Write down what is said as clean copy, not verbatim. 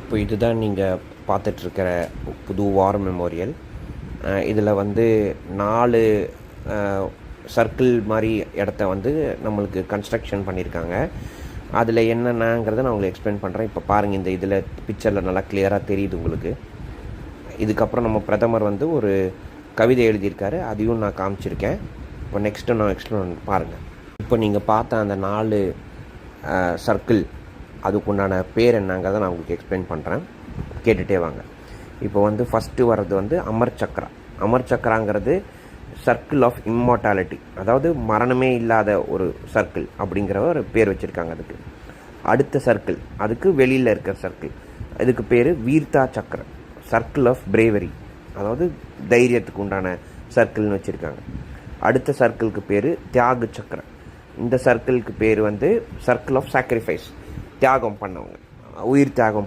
இப்போ இதுதான் நீங்கள் பார்த்துட்ருக்கிற புது வார் மெமோரியல். இதில் வந்து 4 சர்க்கிள் மாதிரி இடத்த வந்து நம்மளுக்கு கன்ஸ்ட்ரக்ஷன் பண்ணியிருக்காங்க. அதில் என்னென்னங்கிறத நான் உங்களுக்கு எக்ஸ்பிளைன் பண்ணுறேன். இப்போ பாருங்கள், இந்த இதில் பிக்சரில் நல்லா கிளியராக தெரியுது உங்களுக்கு. இதுக்கப்புறம் நம்ம பிரதமர் வந்து ஒரு கவிதை எழுதியிருக்காரு, அதையும் நான் காமிச்சிருக்கேன். இப்போ நெக்ஸ்ட்டு நான் எக்ஸ்பிளைன் பாருங்கள். இப்போ நீங்கள் பார்த்த அந்த 4 சர்க்கிள் அதுக்குண்டான பேர் என்னங்கிறத நான் உங்களுக்கு எக்ஸ்பிளைன் பண்ணுறேன், கேட்டுகிட்டே வாங்க. இப்போ வந்து ஃபஸ்ட்டு வர்றது வந்து அமர் சக்ரா. அமர் சக்ராங்கிறது சர்க்கிள் ஆஃப் இம்மார்டாலிட்டி, அதாவது மரணமே இல்லாத ஒரு சர்க்கிள் அப்படிங்கிற ஒரு பேர் வச்சுருக்காங்க அதுக்கு. அடுத்த சர்க்கிள் அதுக்கு வெளியில் இருக்கிற சர்க்கிள், இதுக்கு பேர் வீர்த்தா சக்ர, சர்க்கிள் ஆஃப் பிரேவரி, அதாவது தைரியத்துக்கு உண்டான சர்க்கிள்னு வச்சுருக்காங்க. அடுத்த சர்க்கிளுக்கு பேர் தியாக சக்ர. இந்த சர்க்கிளுக்கு பேர் வந்து சர்க்கிள் ஆஃப் சாக்ரிஃபைஸ், தியாகம் பண்ணவங்க, உயிர் தியாகம்